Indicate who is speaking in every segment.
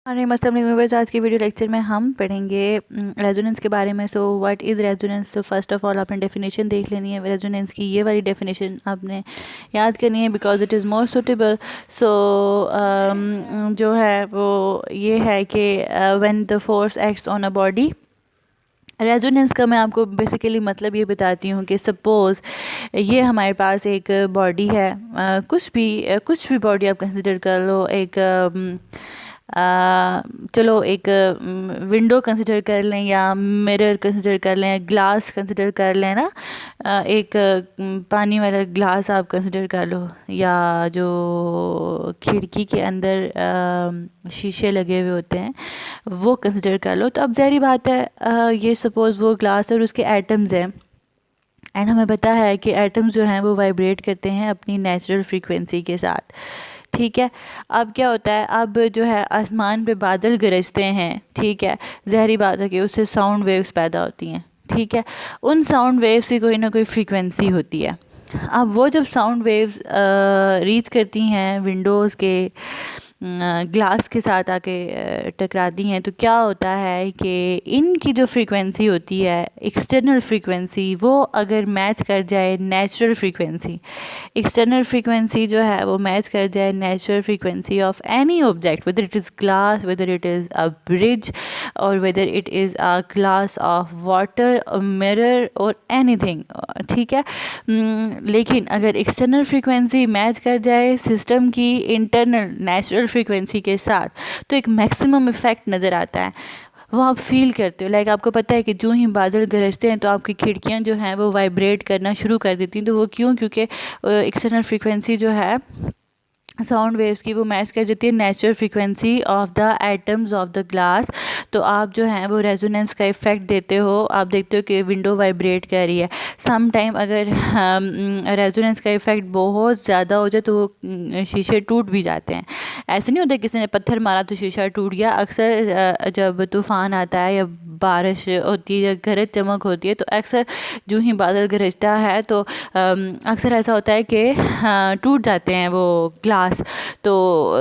Speaker 1: अरे मतलब आज की वीडियो लेक्चर में हम पढ़ेंगे रेजोनेंस के बारे में। So what is resonance. So first of all आपने डेफिनेशन देख लेनी है रेजोनेंस की, ये वाली डेफिनेशन आपने याद करनी है because it is more suitable. So जो है वो ये है कि when the force acts on a body. Resonance का मैं आपको बेसिकली मतलब ये बताती हूँ कि सपोज़ ये हमारे पास एक बॉडी है, कुछ भी बॉडी आप कंसिडर कर लो। एक चलो एक विंडो कंसिडर कर लें या मिरर कंसिडर कर लें, ग्लास कंसिडर कर लें ना। एक पानी वाला ग्लास आप कंसिडर कर लो, या जो खिड़की के अंदर शीशे लगे हुए होते हैं वो कंसिडर कर लो। तो अब ज़ाहिर बात है ये सपोज़ वो ग्लास और उसके एटम्स हैं, एंड हमें पता है कि एटम्स जो हैं वो वाइब्रेट करते हैं अपनी नेचुरल फ्रीक्वेंसी के साथ। ठीक है, अब क्या होता है, अब जो है आसमान पे बादल गरजते हैं, ठीक है, ज़हरी बात है कि उससे साउंड वेव्स पैदा होती हैं। ठीक है, उन साउंड वेव्स की कोई ना कोई फ्रीक्वेंसी होती है। अब वो जब साउंड वेव्स रीच करती हैं विंडोज़ के ग्लास के साथ आके टकराती हैं, तो क्या होता है कि इनकी जो फ्रीक्वेंसी होती है एक्सटर्नल फ्रीक्वेंसी, वो अगर मैच कर जाए नेचुरल फ्रीक्वेंसी, एक्सटर्नल फ्रीक्वेंसी जो है वो मैच कर जाए natural frequency of any object, whether it is glass, whether it is a bridge, और whether it is a glass of water, mirror और एनीथिंग। ठीक है, लेकिन अगर एक्सटर्नल फ्रीक्वेंसी मैच कर जाए सिस्टम की इंटरनल नेचुरल फ्रीक्वेंसी के साथ, तो एक मैक्सिमम इफ़ेक्ट नज़र आता है, वो आप फील करते हो। लाइक आपको पता है कि जो ही बादल गरजते हैं तो आपकी खिड़कियां जो हैं वो वाइब्रेट करना शुरू कर देती हैं। तो वो क्यों? क्योंकि एक्सटर्नल फ्रीक्वेंसी जो है साउंड वेव्स की वो मैच कर जाती है natural frequency of the atoms of the glass. तो आप जो हैं वो रेजोनेंस का इफ़ेक्ट देते हो, आप देखते हो कि विंडो वाइब्रेट कर रही है। सम टाइम अगर रेजोनेंस का इफ़ेक्ट बहुत ज़्यादा हो जाए तो वो शीशे टूट भी जाते हैं। ऐसे नहीं होता किसी ने पत्थर मारा तो शीशा टूट गया। अक्सर जब तूफ़ान आता है या बारिश होती है या गरज चमक होती है, तो अक्सर जो ही बादल गरजता है तो अक्सर ऐसा होता है कि टूट जाते हैं वो ग्लास। तो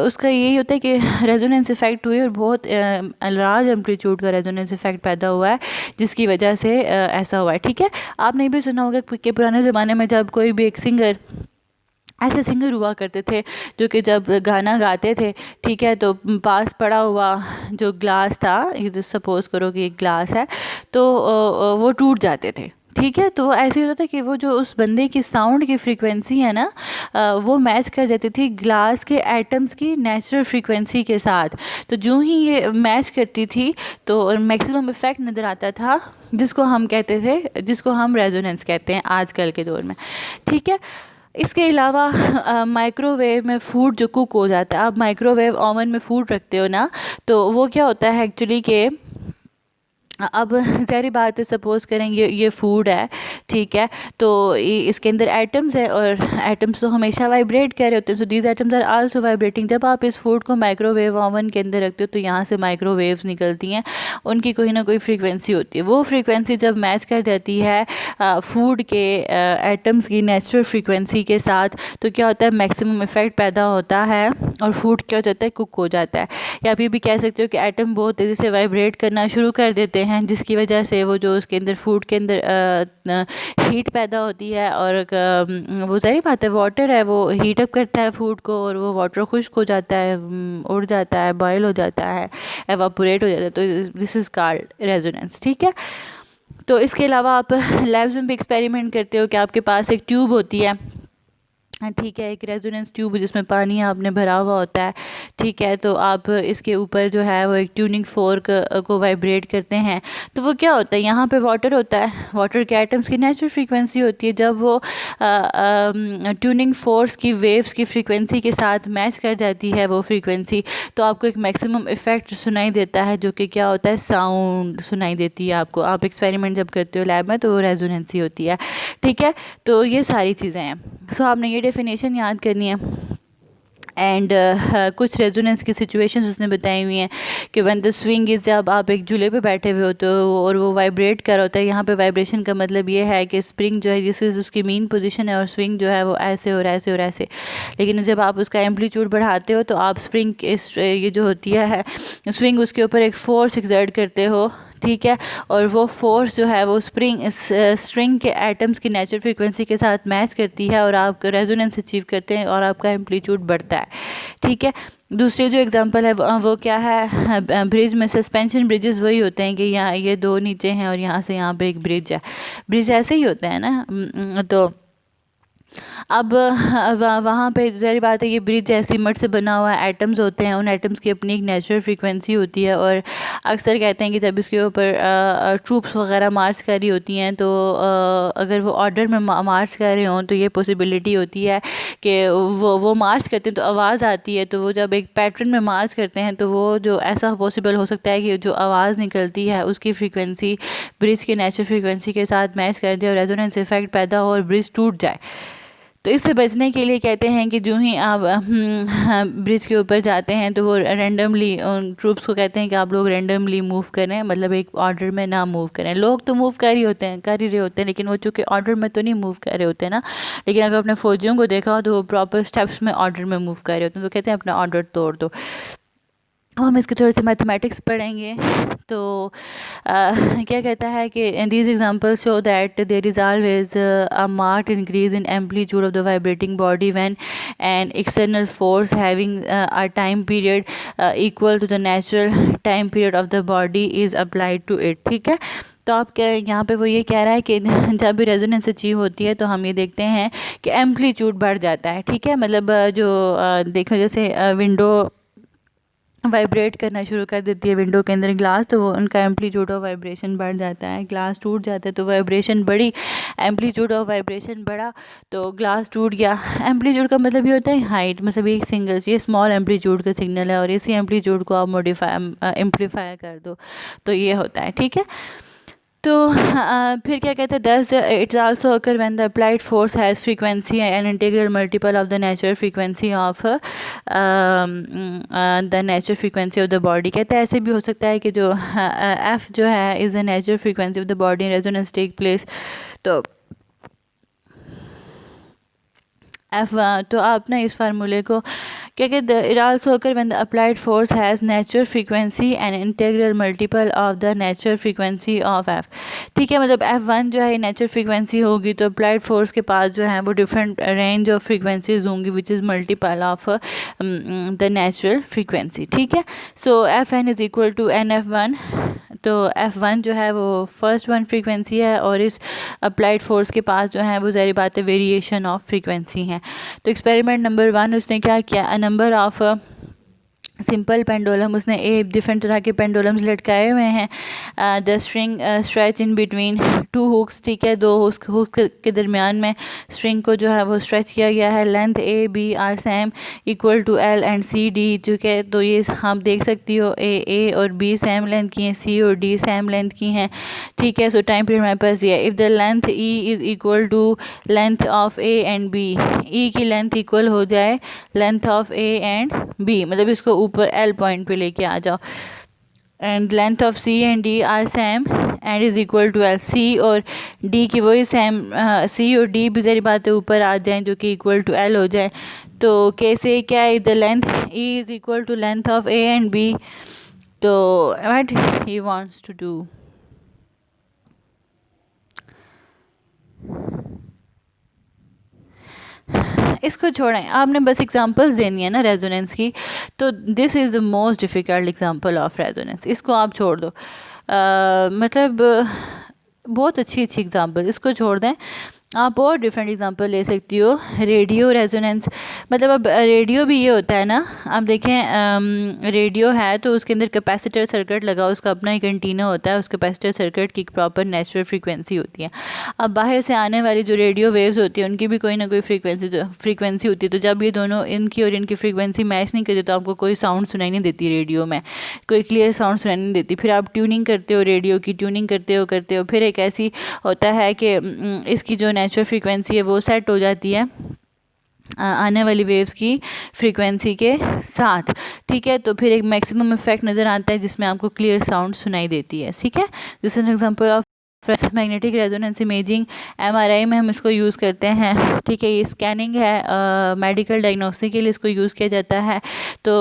Speaker 1: उसका यही होता है कि रेजोनेंस इफ़ेक्ट हुई और बहुत लार्ज एम्पलीट्यूड का रेजोनेंस इफ़ेक्ट पैदा हुआ है, जिसकी वजह से ऐसा हुआ है। ठीक है, आपने ये भी सुना होगा कि पुराने ज़माने में जब कोई भी एक सिंगर, ऐसे सिंगर हुआ करते थे जो कि जब गाना गाते थे, ठीक है, तो पास पड़ा हुआ जो ग्लास था, सपोज़ करो कि एक ग्लास है, तो वो टूट जाते थे। ठीक है, तो ऐसे होता था कि वो जो उस बंदे की साउंड की फ्रीक्वेंसी है ना, वो मैच कर जाती थी ग्लास के एटम्स की नेचुरल फ्रीक्वेंसी के साथ। तो जो ही ये मैच करती थी तो मैक्सिमम इफ़ेक्ट नज़र आता था, जिसको हम कहते थे, जिसको हम रेजोनेंस कहते हैं आजकल के दौर में। ठीक है, इसके अलावा माइक्रोवेव में फूड जो कुक हो जाता है, आप माइक्रोवेव ओवन में फूड रखते हो ना, तो वो क्या होता है एक्चुअली के अब ज़ाहिर बात है, सपोज़ करें ये फूड है, ठीक है, तो इसके अंदर एटम्स है और एटम्स तो हमेशा वाइब्रेट कर रहे होते हैं। So these atoms are also vibrating. जब आप इस फूड को माइक्रोवेव ओवन के अंदर रखते हो तो यहाँ से माइक्रोवेव्स निकलती हैं, उनकी कोई ना कोई फ्रीक्वेंसी होती है। वो फ्रीक्वेंसी जब मैच कर जाती है फूड के एटम्स की नेचुरल फ्रीक्वेंसी के साथ, तो क्या होता है, मैक्सिमम इफ़ेक्ट पैदा होता है और फूड क्या हो जाता है, कुक हो जाता है। या अभी भी कह सकते हो कि एटम बहुत तेज़ी से वाइब्रेट करना शुरू कर देते हैं, जिसकी वजह से वो जो उसके अंदर फूड के अंदर हीट पैदा होती है, और वो ज़ाहिर बात है वाटर है, वो हीट अप करता है फूड को, और वो वाटर खुश्क हो जाता है, उड़ जाता है, बॉयल हो जाता है, एवापोरेट हो जाता है। तो दिस इज़ कॉल्ड रेजोनेंस। ठीक है, तो इसके अलावा आप लैब्स में भी एक्सपेरिमेंट करते हो कि आपके पास एक ट्यूब होती है, ठीक है, एक रेजोनेंस ट्यूब जिसमें पानी आपने भरा हुआ होता है, ठीक है, तो आप इसके ऊपर जो है वो एक ट्यूनिंग फोर्क को वाइब्रेट करते हैं। तो वो क्या होता है, यहाँ पे वाटर होता है, वाटर के एटम्स की नेचुरल फ्रीक्वेंसी होती है। जब वो ट्यूनिंग फोर्स की वेव्स की फ्रीक्वेंसी के साथ मैच कर जाती है वो फ्रीक्वेंसी, तो आपको एक मैक्सिमम इफ़ेक्ट सुनाई देता है, जो कि क्या होता है, साउंड सुनाई देती है आपको। आप एक्सपेरिमेंट जब करते हो लैब में तो वो रेजोनेंस ही होती है। ठीक है, तो ये सारी चीज़ें हैं। सो आपने ये डेफिनेशन याद करनी है। एंड कुछ रेजोनेंस की सिचुएशंस उसने बताई हुई हैं कि व्हेन द स्विंग इज़, जब आप एक झूले पे बैठे हुए हो तो और वो वाइब्रेट कर रहा होता है। यहाँ पे वाइब्रेशन का मतलब ये है कि स्प्रिंग जो है जिस उसकी मेन पोजीशन है और स्विंग जो है वो ऐसे और ऐसे और ऐसे, लेकिन जब आप उसका एम्पलीट्यूड बढ़ाते हो तो आप स्प्रिंग ये जो होती है स्विंग, उसके ऊपर एक फोर्स एक्सर्ट करते हो, ठीक है। और वो फोर्स जो है वो स्ट्रिंग के एटम्स की नेचुरल फ्रीक्वेंसी के साथ मैच करती है और आप रेजोनेंस अचीव करते हैं और आपका एम्पलीट्यूड बढ़ता है, ठीक है। दूसरी जो एग्जांपल है वो क्या है, ब्रिज में सस्पेंशन ब्रिजेस वही होते हैं कि यहाँ ये दो नीचे हैं और यहाँ से यहाँ पे एक ब्रिज है, ब्रिज ऐसे ही होता है ना। तो अब वहाँ पे ज़ाहिर बात है ये ब्रिज है, सीमेंट से बना हुआ है, एटम्स होते हैं, उन एटम्स की अपनी एक नेचुरल फ्रीक्वेंसी होती है। और अक्सर कहते हैं कि जब इसके ऊपर ट्रूप्स वगैरह मार्च कर रही होती हैं तो अगर वो ऑर्डर में मार्च कर रहे हों तो ये पॉसिबिलिटी होती है कि वो मार्च करते हैं तो आवाज़ आती है, तो वो जब एक पैटर्न में मार्च करते हैं तो वो जो ऐसा पॉसिबल हो सकता है कि जो आवाज़ निकलती है उसकी फ्रीक्वेंसी ब्रिज की नेचुरल फ्रीक्वेंसी के साथ मैच कर जाए और रेजोनेंस इफेक्ट पैदा हो और ब्रिज टूट जाए। तो इससे बचने के लिए कहते हैं कि जो ही आप ब्रिज के ऊपर जाते हैं तो वो रैंडमली उन ट्रूप्स को कहते हैं कि आप लोग रैंडमली मूव करें, मतलब एक ऑर्डर में ना मूव करें। लोग तो मूव कर ही होते हैं, कर ही रहे होते हैं, लेकिन वो चूँकि ऑर्डर में तो नहीं मूव कर रहे होते ना। लेकिन अगर अपने फौजियों को देखा हो तो वो प्रॉपर स्टेप्स में ऑर्डर में मूव कर रहे होते हैं, तो कहते हैं अपना ऑर्डर तोड़ दो। हम इसके थोड़े से मैथमेटिक्स पढ़ेंगे। तो क्या कहता है कि these examples show that there is always a marked increase in amplitude of the vibrating body when an external force having a time period equal to the natural time period of the body is applied to it, ठीक है। तो आप क्या यहाँ पे वो ये कह रहा है कि जब भी रेजोनेंस अचीव होती है तो हम ये देखते हैं कि एम्पलीट्यूड बढ़ जाता है, ठीक है। मतलब जो देखो जैसे विंडो वाइब्रेट करना शुरू कर देती है विंडो के अंदर ग्लास, तो वो उनका एम्पलीट्यूड ऑफ वाइब्रेशन बढ़ जाता है। ग्लास टूट जाता है तो वाइब्रेशन बढ़ी, एम्पलीट्यूड ऑफ वाइब्रेशन बढ़ा तो ग्लास टूट गया। एम्पलीट्यूड का मतलब ये होता है हाइट, मतलब एक सिंगल, ये स्मॉल एम्पलीट्यूड का सिग्नल है और इसी एम्पलीट्यूड को आप एम्पलीफाई कर दो तो ये होता है, ठीक है। तो फिर क्या कहते हैं, दस it's also occur when the applied force has frequency an integral multiple of the natural frequency of the natural frequency of the body. कहते हैं ऐसे भी हो सकता है कि जो एफ जो है is the natural frequency of the body in resonance take place. तो तो आप ना इस फार्मूले को क्या कहते, it also occur when the applied force has natural frequency and integral multiple of the natural frequency of F, ठीक है। मतलब F1 जो है नेचुरल फ्रीक्वेंसी होगी तो अप्लाइड फोर्स के पास जो है वो डिफरेंट रेंज ऑफ फ्रीक्वेंसीज होंगी which is multiple of the natural frequency, ठीक है। So Fn is equal to NF1। तो F1 जो है वो फर्स्ट वन फ्रीक्वेंसी है और इस अप्लाइड फोर्स के पास जो है वो ज़ाहिर बात है वेरिएशन ऑफ फ्रीक्वेंसी है। तो एक्सपेरिमेंट नंबर 1 उसने क्या किया, a number of simple pendulum, उसने डिफरेंट तरह के पेंडुलम्स लटकाए हुए हैं। The string stretch in between two hooks, ठीक है, दो हुक्स के दरमियान में स्ट्रिंग को जो है वो स्ट्रेच किया गया है। Length A B are same equal to L and C D, जो कि तो ये आप देख सकती हो ए और बी सेम लेंथ की हैं, सी और डी सेम लेंथ की हैं, ठीक है। सो टाइम पीरियड हमारे पास ये, if the length E is equal to length of A and B, E की लेंथ इक्वल हो जाए length of A and B, मतलब इसको ऊपर एल पॉइंट पे लेके आ जाओ। And length of C and D are same and is equal to L, C और डी की वही सेम, सी और डी भी सारी बातें ऊपर आ जाएं जो कि इक्वल टू एल हो जाए। तो कैसे क्या है, the length E is equal to length of A and B. तो what he wants to do, इसको छोड़ें, आपने बस एग्जांपल्स देनी है ना रेजोनेंस की। तो this is the most difficult example of resonance, इसको आप छोड़ दो। मतलब बहुत अच्छी अच्छी एग्जांपल, इसको छोड़ दें। आप और डिफरेंट एग्जांपल ले सकती हो। रेडियो रेजोनेंस, मतलब अब रेडियो भी ये होता है ना, आप देखें रेडियो है तो उसके अंदर कैपेसिटर सर्किट लगा, उसका अपना एक एंटीना होता है, उस कैपेसिटर सर्किट की प्रॉपर नेचुरल फ्रीक्वेंसी होती है। अब बाहर से आने वाली जो रेडियो वेव्स होती है उनकी भी कोई ना कोई फ्रीक्वेंसी होती है। तो जब ये दोनों इनकी और इनकी फ्रीक्वेंसी मैच नहीं करती तो आपको कोई साउंड सुनाई नहीं देती, रेडियो में कोई क्लियर साउंड सुनाई नहीं देती। फिर आप ट्यूनिंग करते हो, रेडियो की ट्यूनिंग करते हो, फिर एक ऐसी होता है कि इसकी जो नेचुरल फ्रीक्वेंसी है वो सेट हो जाती है आने वाली वेव्स की फ्रीक्वेंसी के साथ, ठीक है। तो फिर एक मैक्सिमम इफेक्ट नज़र आता है जिसमें आपको क्लियर साउंड सुनाई देती है, ठीक है। This is an example of magnetic resonance imaging, MRI में हम इसको यूज़ करते हैं, ठीक है। ये स्कैनिंग है, मेडिकल डायग्नोस्टिक के लिए इसको यूज़ किया जाता है। तो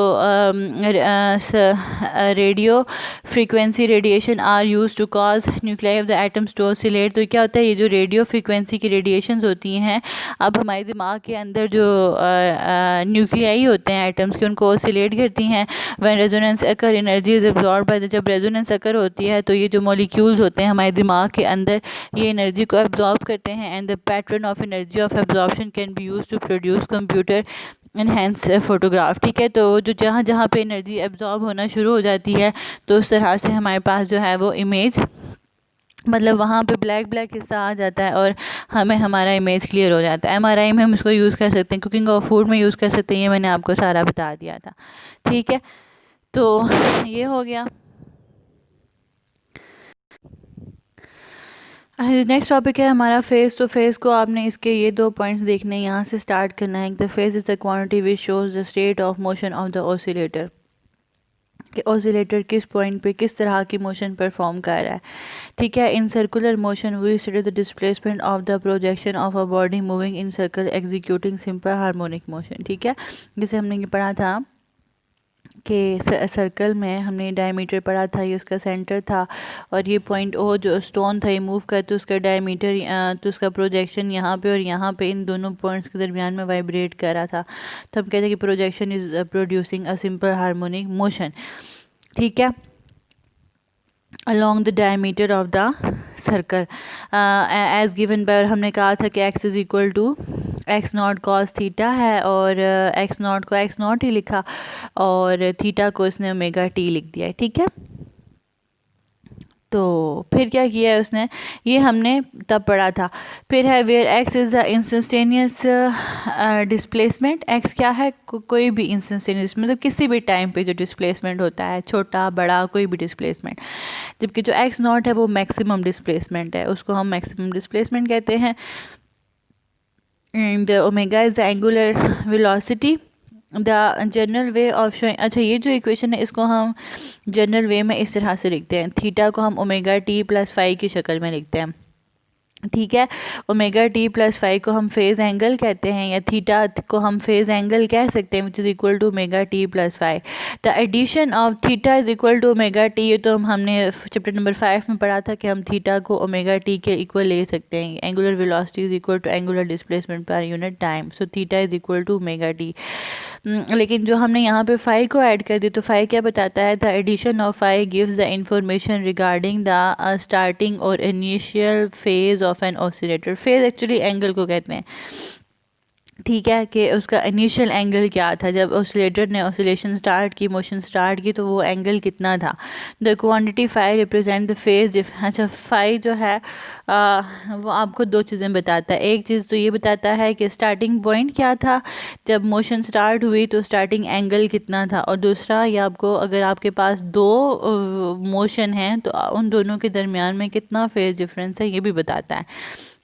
Speaker 1: radio frequency radiation are use to cause nuclei of the atoms to oscillate. तो क्या होता है, ये जो रेडियो फ्रीक्वेंसी की रेडिएशंस होती हैं, अब हमारे दिमाग के अंदर जो न्यूक्लियाई होते हैं एटम्स के, उनको ऑसिलेट करती हैं। When resonance occur energy is absorb by the, जब रेजोनेंस अकर होती है तो ये जो मॉलिक्यूल्स होते हैं हमारे दिमाग के अंदर, ये एनर्जी को एब्जॉर्ब करते हैं। And the pattern of energy of absorption can be use to produce computer enhanced photograph, ठीक है। तो जो जहाँ जहाँ पे एनर्जी एब्जॉर्ब होना शुरू हो जाती है तो उस तरह से हमारे पास जो है वो इमेज, मतलब वहाँ पे ब्लैक ब्लैक हिस्सा आ जाता है और हमें हमारा इमेज क्लियर हो जाता है। एमआरआई में हम इसको यूज़ कर सकते हैं, कुकिंग और फूड में यूज़ कर सकते हैं, ये मैंने आपको सारा बता दिया था, ठीक है। तो ये हो गया। नेक्स्ट टॉपिक है हमारा फेस। तो फेस को आपने इसके ये 2 पॉइंट्स देखने हैं, यहाँ से स्टार्ट करना है। The face is the quantity which shows the state of motion of the oscillator, कि ऑसिलेटर किस पॉइंट पे किस तरह की मोशन परफॉर्म कर रहा है, ठीक है। In circular motion we study the displacement of the projection of a body moving in circle executing simple harmonic motion, ठीक है। जैसे हमने ये पढ़ा था कि सर्कल में हमने डायमीटर पढ़ा था, ये उसका सेंटर था, और ये पॉइंट ओ जो स्टोन था ये मूव कर, तो उसका डायमीटर तो उसका प्रोजेक्शन यहाँ पे और यहाँ पे इन दोनों पॉइंट्स के दरमियान में वाइब्रेट कर रहा था। तो हम कहते हैं कि projection is producing a simple harmonic motion, ठीक है, along the diameter of the circle as given by, और हमने कहा था कि x is equal to x naught cos theta है, और एक्स नॉट को एक्स नॉट ही लिखा और थीटा को इसने ओमेगा टी लिख दिया है, ठीक है। तो फिर क्या किया है उसने, ये हमने तब पढ़ा था। फिर है where x is the instantaneous displacement. X क्या है, कोई भी इंस्टेंटेनियस, मतलब किसी भी टाइम पे जो डिस्प्लेसमेंट होता है, छोटा बड़ा कोई भी डिस्प्लेसमेंट। जबकि जो एक्स नॉट है वो मैक्सिमम डिस्प्लेसमेंट है, उसको हम मैक्सिमम डिस्प्लेसमेंट कहते हैं। And omega is the angular velocity. The general way of showing, अच्छा ये जो इक्वेशन है इसको हम जनरल वे में इस तरह से लिखते हैं, थीटा को हम ओमेगा टी प्लस फाइव की शक्ल में लिखते हैं, ठीक है। ओमेगा टी प्लस फाइव को हम फेज़ एंगल कहते हैं, या थीटा को हम फेज़ एंगल कह सकते हैं, which is equal to omega t plus five. The addition of theta is equal to omega t, ये तो हमने चैप्टर नंबर 5 में पढ़ा था कि हम थीटा को ओमेगा टी के इक्वल ले सकते हैं। Angular velocity is equal to angular displacement per unit time, so theta is equal to omega t. लेकिन जो हमने यहाँ पे फाइव को ऐड कर दी, तो फाइव क्या बताता है, the addition of five gives the information regarding the starting और initial phase of an oscillator. Phase actually angle को कहते हैं, ठीक है, कि उसका इनिशियल एंगल क्या था, जब ऑसिलेटर ने ऑसिलेशन स्टार्ट की, मोशन स्टार्ट की, तो वो एंगल कितना था। The quantity five represent the phase. अच्छा फाइव जो है वो आपको 2 चीज़ें बताता है। एक चीज़ तो ये बताता है कि स्टार्टिंग पॉइंट क्या था, जब मोशन स्टार्ट हुई तो स्टार्टिंग एंगल कितना था, और दूसरा ये आपको, अगर आपके पास 2 मोशन हैं तो उन दोनों के दरमियान में कितना फेज डिफरेंस है ये भी बताता है।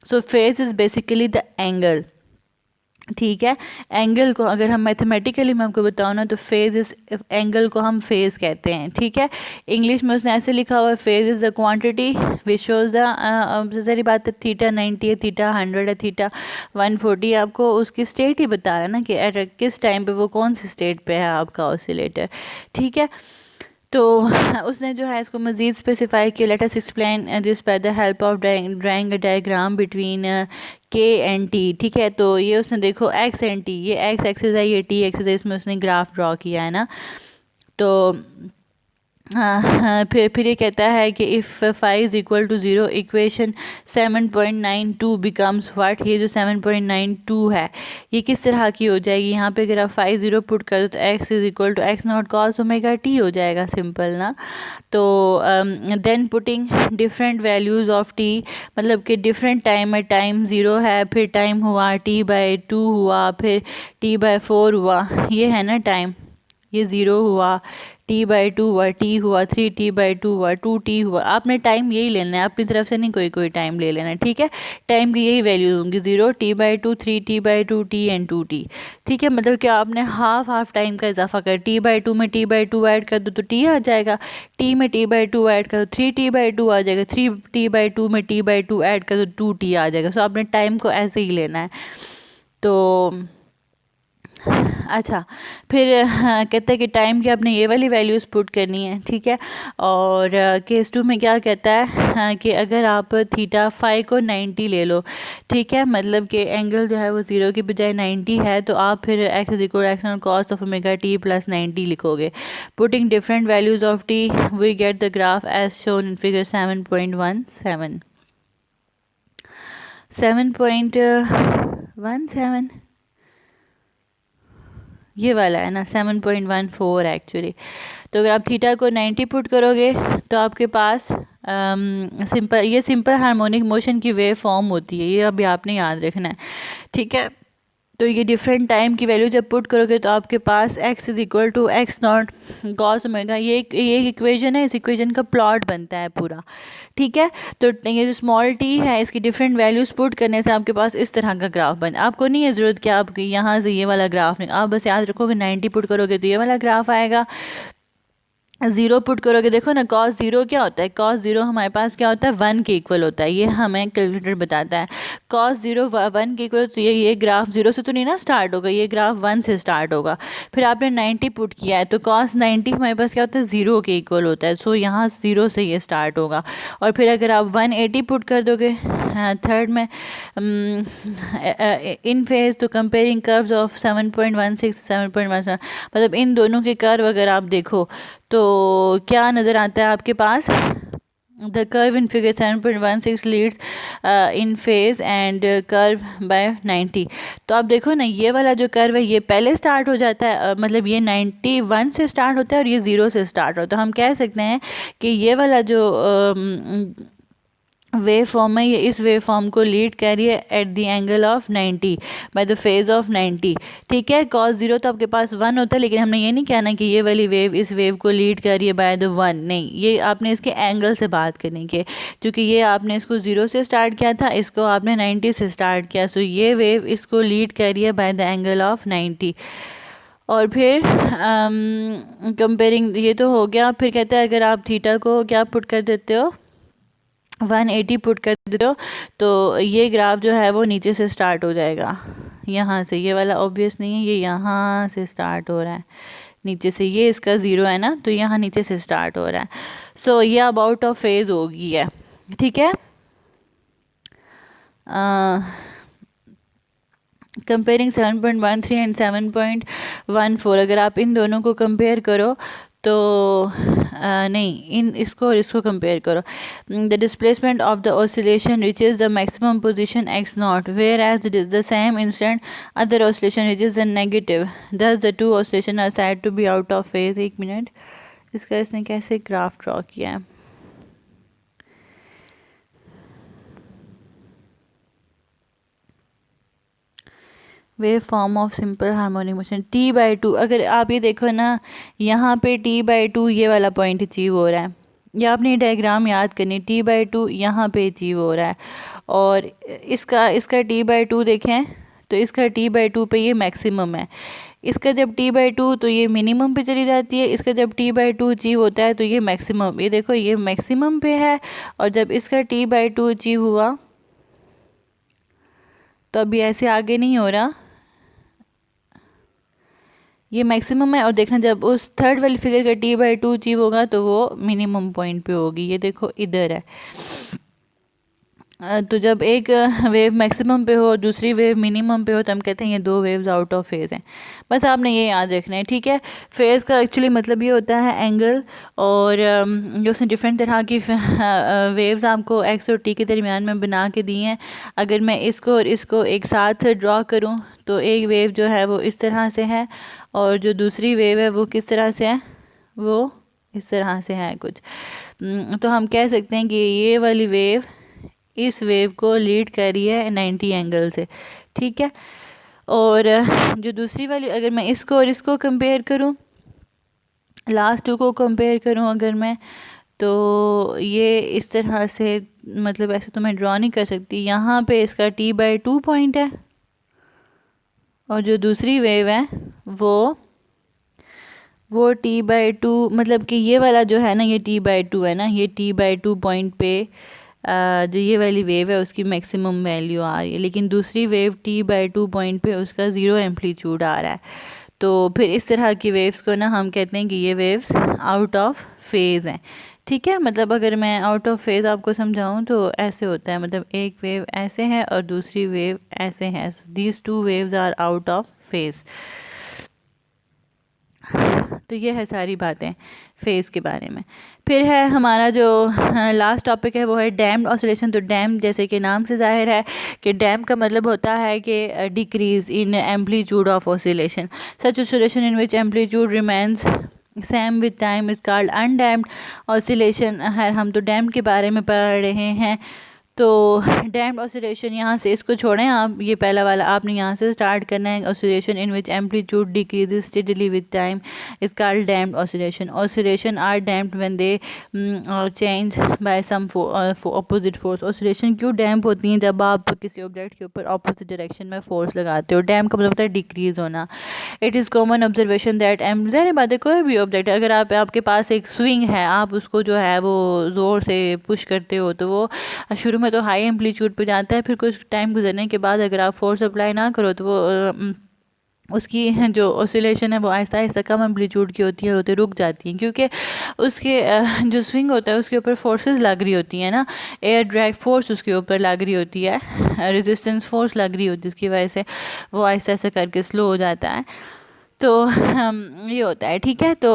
Speaker 1: So phase is basically the angle, ठीक है। एंगल को अगर हम मैथमेटिकली मैं आपको बताऊँ ना, तो फेज इस एंगल को हम फेज कहते हैं, ठीक है। इंग्लिश में उसने ऐसे लिखा हुआ है, phase is the quantity which shows the, सबसे सारी बात है, थीटा 90 है, थीटा 100 है, थीटा 140, आपको उसकी स्टेट ही बता रहा है ना कि एट किस टाइम पे वो कौन सी स्टेट पे है आपका ऑसिलेटर, ठीक है। तो उसने जो है इसको मज़ीद स्पेसिफाई किया, let us explain this by the help of drawing a diagram between के एंड टी, ठीक है। तो ये उसने देखो एक्स एंड टी, ये एक्स एक्सिस है, ये टी एक्सिस है, इसमें उसने ग्राफ ड्रॉ किया है ना। तो हाँ, फिर ये कहता है कि if five is equal to 0, equation 7.92 becomes what. ये जो 7.92 है ये किस तरह की हो जाएगी, यहाँ पे अगर आप 5 0 पुट कर दो तो x is equal to x naught cos omega t हो जाएगा, सिंपल ना। तो then putting different values of t, मतलब कि डिफरेंट टाइम में, टाइम 0 है, फिर टाइम हुआ t/2 हुआ, फिर t/4 हुआ, ये है ना टाइम, ये 0 हुआ, t/2 हुआ, t हुआ, 3t/2 हुआ, 2t हुआ। आपने टाइम यही लेना है, अपनी तरफ से नहीं कोई टाइम ले लेना है, ठीक है। टाइम की यही वैल्यूज होंगी, 0, t/2, 3t/2, t and 2t। ठीक है, मतलब कि आपने हाफ टाइम का इजाफा कर, t/2 में t/2 ऐड कर दो तो t आ जाएगा, t में t/2 ऐड कर दो 3t/2 आ जाएगा, 3t/2 में t/2 ऐड कर दो 2t आ जाएगा। सो आपने टाइम को ऐसे ही लेना है। तो अच्छा, फिर हाँ, कहता है कि टाइम की आपने ये वाली वैल्यूज़ पुट करनी है, ठीक है। और केस 2 में क्या कहता है, हाँ, कि अगर आप थीटा फाई को 90 ले लो, ठीक है, मतलब कि एंगल जो है वो 0 की बजाय 90 है, तो आप फिर x is equal x cos of omega t plus 90 लिखोगे। Putting different values of t we get the graph as shown in figure 7.17। 7.17 ये वाला है ना, 7.14 एक्चुअली। तो अगर आप थीटा को 90 पुट करोगे तो आपके पास सिंपल हार्मोनिक मोशन की वेव फॉर्म होती है, ये अभी आपने याद रखना है, ठीक है। तो ये डिफरेंट टाइम की वैल्यू जब पुट करोगे तो आपके पास x is equal to x naught cos omega, ये एक इक्वेशन है, इस इक्वेशन का प्लॉट बनता है पूरा, ठीक है। तो ये जो स्मॉल t है, इसकी डिफरेंट वैल्यूज पुट करने से आपके पास इस तरह का ग्राफ बन, आपको नहीं है ज़रूरत कि आप यहाँ से ये वाला ग्राफ नहीं, आप बस याद रखोगे 90 पुट करोगे तो ये वाला ग्राफ आएगा। 0 पुट करोगे, देखो ना cos 0 क्या होता है, cos 0 हमारे पास क्या होता है 1 के इक्वल होता है, ये हमें कैलकुलेटर बताता है। cos 0 1 के इक्वल, तो ये ग्राफ 0 से तो नहीं ना स्टार्ट होगा, ये ग्राफ 1 से स्टार्ट होगा। फिर आपने 90 पुट किया है तो cos 90 हमारे पास क्या होता है 0 के इक्वल होता है, सो यहाँ 0 से ये स्टार्ट होगा। और फिर अगर आप 180 पुट कर दोगे थर्ड में इन फेज, तो कंपेयरिंग कर्व्स ऑफ 7.16 7.17, मतलब इन दोनों के कर्व अगर आप देखो तो क्या नज़र आता है आपके पास, the curve in figure 7.16 leads in phase and curve by 90। तो आप देखो ना, ये वाला जो कर्व है ये पहले स्टार्ट हो जाता है, मतलब ये 91 से स्टार्ट होता है और ये 0 से स्टार्ट होता है। तो हम कह सकते हैं कि ये वाला जो वेव फॉर्म है, ये इस वेव फॉर्म को लीड कर रही है at the angle of 90 by the phase of 90, ठीक है। cos 0 तो आपके पास 1 होता है, लेकिन हमने ये नहीं कहना कि ये वाली वेव इस वेव को लीड कर रही है बाय द 1, नहीं, ये आपने इसके एंगल से बात करनी है, क्योंकि ये आपने इसको 0 से स्टार्ट किया था, इसको आपने 90 से स्टार्ट किया, सो ये वेव इसको लीड कर रही है बाय द एंगल ऑफ 90। और फिर कंपेयरिंग, ये तो हो गया। फिर कहते हैं अगर आप थीटा को क्या पुट कर देते हो 180 पुट कर देते हो तो ये ग्राफ जो है वो नीचे से स्टार्ट हो जाएगा, यहाँ से, ये वाला ऑब्वियस नहीं है, ये यहाँ से स्टार्ट हो रहा है नीचे से, ये इसका 0 है ना, तो यहाँ नीचे से स्टार्ट हो रहा है। सो ये अबाउट ऑफ फेज होगी है, ठीक है। कंपेयरिंग 7.13 एंड 7.14, अगर आप इन दोनों को कंपेयर करो तो नहीं, इसको और इसको कंपेयर करो। The displacement of the oscillation reaches the maximum position x naught, where as the same instant other oscillation reaches the negative, thus the two oscillation are said to be out of phase. एक minute, इसका इसने कैसे graph draw किया है, wave form of simple harmonic motion t/2, अगर आप ये देखो ना, यहाँ पे t/2 ये वाला पॉइंट अचीव हो रहा है, ये आपने डायग्राम याद करनी, t/2 यहाँ पे अचीव हो रहा है, और इसका t/2 देखें तो इसका t/2 पे ये मैक्सिमम है, इसका जब t/2 तो ये मिनिमम पे चली जाती है, इसका जब t/2 अचीव होता है तो ये मैक्सिमम, ये देखो ये मैक्सिमम पे है, और जब इसका t/2 अचीव हुआ तो अभी ऐसे आगे नहीं हो रहा, ये मैक्सिमम है। और देखना जब उस थर्ड वाली फिगर का t/2 अचीव होगा तो वो मिनिमम पॉइंट पे होगी, ये देखो इधर है। तो जब एक वेव मैक्सिमम पे हो और दूसरी वेव मिनिमम पे हो तो हम कहते हैं ये दो वेव्स आउट ऑफ फेज़ हैं। बस आपने ये याद रखना है, ठीक है। फेज़ का एक्चुअली मतलब ये होता है एंगल, और जो उसने डिफरेंट तरह की वेव्स आपको एक्स और टी के दरमियान में बना के दी हैं। अगर मैं इसको और इसको एक साथ ड्रॉ करूँ तो एक वेव जो है वो इस तरह से है, और जो दूसरी वेव है वो किस तरह से है, वो इस तरह से है कुछ। तो हम कह सकते हैं कि ये वाली वेव इस वेव को लीड कर रही है 90 एंगल से, ठीक है। और जो दूसरी वाली, अगर मैं इसको और इसको कंपेयर करूं लास्ट टू को कंपेयर करूँ अगर मैं, तो ये इस तरह से, मतलब ऐसे तो मैं ड्रॉ नहीं कर सकती। यहाँ पे इसका T/2 पॉइंट है, और जो दूसरी वेव है वो T/2, मतलब कि ये वाला जो है ना, ये T/2 है ना, ये T/2 पॉइंट पे जो ये वाली वेव है उसकी मैक्सिमम वैल्यू आ रही है, लेकिन दूसरी वेव T/2 पॉइंट पे उसका ज़ीरो एम्पलीट्यूड आ रहा है। तो फिर इस तरह की वेव्स को ना हम कहते हैं कि ये वेव्स आउट ऑफ फेज़ हैं। ठीक है, मतलब अगर मैं आउट ऑफ फेज़ आपको समझाऊं तो ऐसे होता है, मतलब एक वेव ऐसे है और दूसरी वेव ऐसे है, these two waves are out of phase. तो ये है सारी बातें फेज़ के बारे में। फिर है हमारा जो लास्ट टॉपिक है वो है डैम्ड ऑसिलेशन। तो डैम जैसे कि नाम से जाहिर है कि डैम का मतलब होता है कि decrease in amplitude of oscillation. Such oscillation in which amplitude remains same with time is called undamped oscillation. हम तो डैम के बारे में पढ़ रहे हैं। तो डैम्ड ऑसिलेशन, यहाँ से इसको छोड़ें आप, ये पहला वाला आपने यहाँ से स्टार्ट करना है। Oscillation in which amplitude decreases steadily with time is called damped oscillation. Oscillation are damped when they change by some opposite force. Oscillation क्यों डैम्प होती हैं? जब आप किसी ऑब्जेक्ट के ऊपर ऑपोजिट डायरेक्शन में फोर्स लगाते हो। डैम्प का मतलब होता है डिक्रीज होना। It is common observation that ज़ाहिर बात है, कोई भी ऑब्जेक्ट अगर आपके पास एक स्विंग है, आप उसको जो है वो ज़ोर से पुश करते हो तो वो शुरू में तो हाई एम्पलीट्यूड पे जाता है, फिर कुछ टाइम गुजरने के बाद अगर आप फोर्स अप्लाई ना करो तो वो उसकी जो ऑसिलेशन है वो आहिस्ता आहिस्ता कम एम्पलीट्यूड की होती है, होते रुक जाती हैं, क्योंकि उसके जो स्विंग होता है उसके ऊपर फोर्सेस लग रही होती हैं ना। एयर ड्रैग फोर्स उसके ऊपर लग रही होती है, रेजिस्टेंस फोर्स लग रही होती है, जिसकी वजह से वो आहिस्ता आहिस्ता करके स्लो हो जाता है। तो ये होता है। ठीक है, तो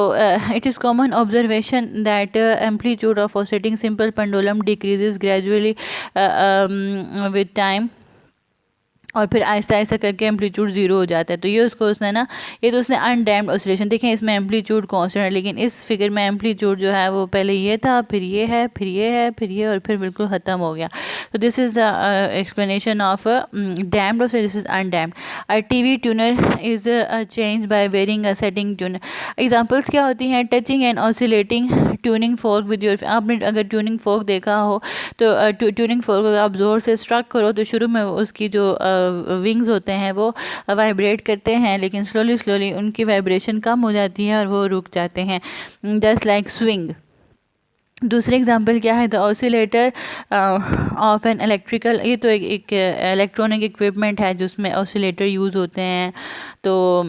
Speaker 1: it is common observation that amplitude of oscillating simple pendulum decreases gradually with time, और फिर आहिस्ता आहिस्ता करके एम्पलीट्यूड ज़ीरो हो जाता है। तो ये उसको उसने ना, ये तो उसने अनडैम्ड ऑसिलेशन, देखें इसमें एम्पलीट्यूड कांस्टेंट है, लेकिन इस फिगर में एम्पलीट्यूड जो है वो पहले ये था, फिर ये है, फिर ये है, फिर ये, और फिर बिल्कुल ख़त्म हो गया। तो this is the explanation of damped oscillation, this is undamped. A TV tuner is change by varying a setting tuner. Examples क्या होती हैं? Touching and oscillating tuning fork with your, आपने अगर ट्यूनिंग फोर्क देखा हो तो ट्यूनिंग फोर्क अगर आप ज़ोर से स्ट्रक करो तो शुरू में उसकी जो विंग्स होते हैं वो वाइब्रेट करते हैं, लेकिन स्लोली स्लोली उनकी वाइब्रेशन कम हो जाती है और वो रुक जाते हैं, जस्ट लाइक स्विंग। दूसरे एग्जांपल क्या है? The oscillator of an electrical, ये तो एक इलेक्ट्रॉनिक इक्विपमेंट है जिसमें ऑसिलेटर यूज़ होते हैं। तो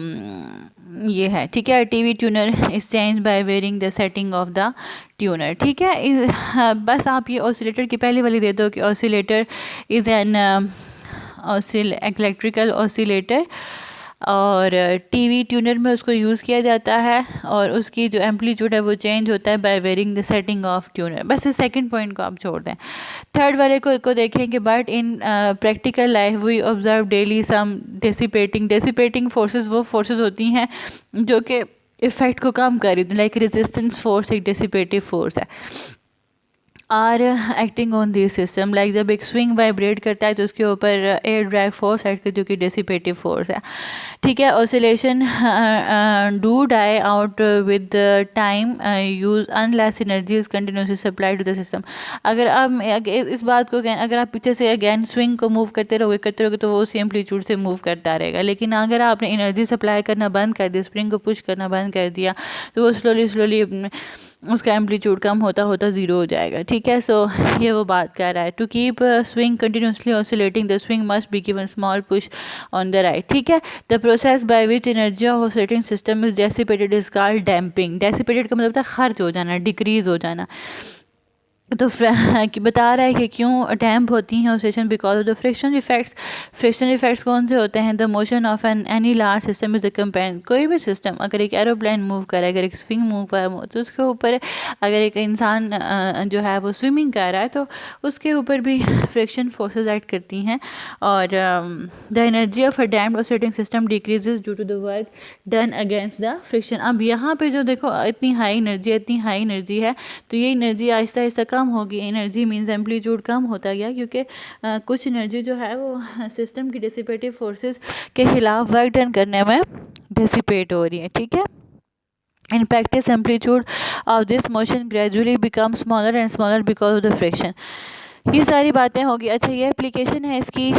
Speaker 1: ये है। ठीक है, TV tuner is change by varying the setting of the tuner. ठीक है, बस आप ये ऑसिलेटर की पहली वाली दे दो कि oscillator is an electrical oscillator, और टीवी ट्यूनर में उसको यूज़ किया जाता है, और उसकी जो एम्पलीट्यूड है वो चेंज होता है by varying the setting of tuner. बस इस सेकंड पॉइंट को आप छोड़ दें। थर्ड वाले को देखें कि but in practical life we observe daily some dissipating forces. वो फोर्सेस होती हैं जो कि इफ़ेक्ट को कम कर रही होती हैं, लाइक रेजिस्टेंस फोर्स एक डेसिपेटिव फोर्स है। Are acting on this system, like जब एक स्विंग वाइब्रेट करता है तो उसके ऊपर एयर ड्रैग फोर्स एक्ट करती है, जो कि डेसिपेटिव फोर्स है। ठीक है, oscillation do die out with time use unless energy is continuously supply to the system. अगर आप इस बात को अगर आप पीछे से अगेन स्विंग को मूव करते रहोगे तो वो उसी एम्पलीट्यूड से मूव करता रहेगा, लेकिन अगर आपने एनर्जी सप्लाई करना बंद कर दिया, स्प्रिंग को पुश करना बंद कर दिया, तो वो स्लोली स्लोली उसका एम्पलीट्यूड कम होता होता ज़ीरो हो जाएगा। ठीक है, सो ये वो बात कर रहा है। To keep swing continuously oscillating the swing must be given small push on the right. ठीक है, the process by which energy of oscillating system is dissipated is called damping. Dissipated का मतलब होता है खर्च हो जाना, डिक्रीज हो जाना। तो कि बता रहा है कि क्यों डैम्प होती हैं oscillation, because of the friction effects. Friction effects कौन से होते हैं? The motion of an any large system is the compare. कोई भी सिस्टम, अगर एक एरोप्लेन मूव करे, अगर एक स्विंग मूव करे, तो उसके ऊपर अगर एक इंसान जो है वो स्विमिंग कर रहा है तो उसके ऊपर भी फ्रिक्शन फोर्सेज एक्ट करती हैं, और the energy of a damped oscillating system decreases due to the work done against the friction. अब यहाँ पे जो देखो इतनी हाई एनर्जी है, तो ये एनर्जी आहिस्ता आहिस्ता कम होगी। एनर्जी मीन्स एम्पलीट्यूड कम होता गया, क्योंकि कुछ एनर्जी जो है वो सिस्टम की डिसिपेटिव फोर्सेस के खिलाफ वर्क डन करने में डिसिपेट हो रही है। ठीक है, In practice, amplitude of this motion gradually becomes smaller and smaller because of the friction. ये सारी बातें होगी। अच्छा, ये एप्लीकेशन है इसकी,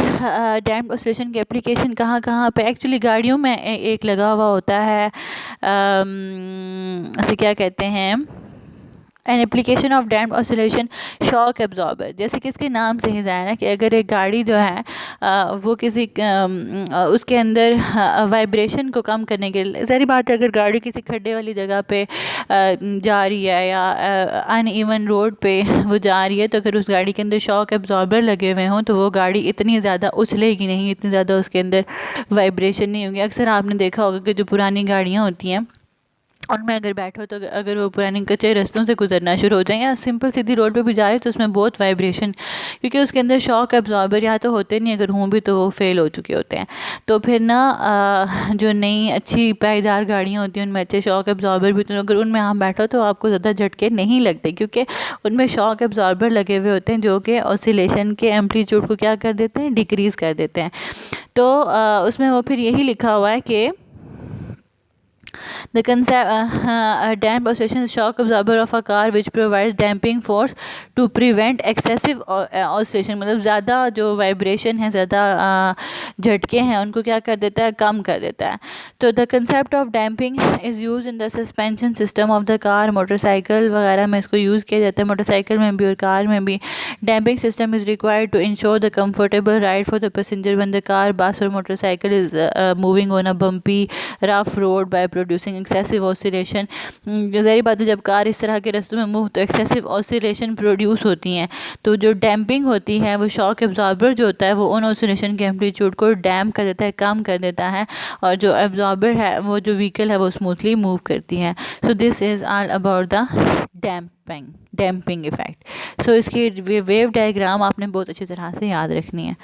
Speaker 1: डैम्प्ड ऑसिलेशन की एप्लीकेशन कहाँ कहाँ पे? एक्चुअली गाड़ियों में एक लगा हुआ होता है, इसे क्या कहते हैं, an application of damped oscillation shock absorber. जैसे कि इसके नाम से ही जाहिर है कि अगर एक गाड़ी जो है वो किसी उसके अंदर वाइब्रेशन को कम करने के लिए, सारी बात है, अगर गाड़ी किसी खड्डे वाली जगह पे जा रही है या अनइवन रोड पे वो जा रही है, तो अगर उस गाड़ी के अंदर शॉक एब्जॉर्बर लगे हुए हों तो वो गाड़ी इतनी ज़्यादा उछलेगी नहीं, इतनी ज़्यादा उसके अंदर वाइब्रेशन नहीं होगी। अक्सर आपने देखा होगा कि जो पुरानी गाड़ियाँ होती हैं उनमें अगर बैठो तो अगर वो पुराने कच्चे रास्तों से गुजरना शुरू हो जाए या सिंपल सीधी रोड पे भी जा रहे तो उसमें बहुत वाइब्रेशन, क्योंकि उसके अंदर शॉक एब्जॉर्बर या तो होते नहीं, अगर हों भी तो वो फेल हो चुके होते हैं। तो फिर ना जो नई अच्छी पायदार गाड़ियाँ होती हैं उनमें अच्छे शॉक एब्जॉर्बर भी होते हैं, अगर उनमें हम बैठो तो आपको ज़्यादा झटके नहीं लगते, क्योंकि उनमें शॉक एब्जॉर्बर लगे हुए होते हैं जो कि ऑसिलेशन के एम्पलीट्यूड को क्या कर देते हैं, डिक्रीज़ कर देते हैं। तो उसमें वो फिर यही लिखा हुआ है कि the concept a damped oscillation shock absorber of a car which provides damping force to prevent excessive oscillation, मतलब ज़्यादा जो वाइब्रेशन है, ज़्यादा झटके हैं, उनको क्या कर देता है, कम कर देता है। तो the concept of damping is use in the suspension system of the car, motorcycle वगैरह में इसको यूज़ किया जाता है, मोटरसाइकिल में भी और कार में भी। Damping system is required to ensure the comfortable ride for the passenger when the car, bus और motorcycle is moving on a bumpy rough road by producing excessive oscillation. ज़ाहिर बात है जब कार इस तरह के रास्तों में मूव तो एक्सेसिव ऑसिलेशन प्रोड्यूस होती हैं, तो जो डैम्पिंग होती है वो शॉक एब्जॉर्बर जो होता है वो उन ऑसिलेशन के एम्पलीट्यूड को डैम्प कर देता है, कम कर देता है, और जो एब्जॉर्बर है वो जो व्हीकल है वो स्मूथली मूव करती है। So this is all about the damping effect. So इसकी वेव डायग्राम आपने बहुत अच्छी तरह से याद रखनी है।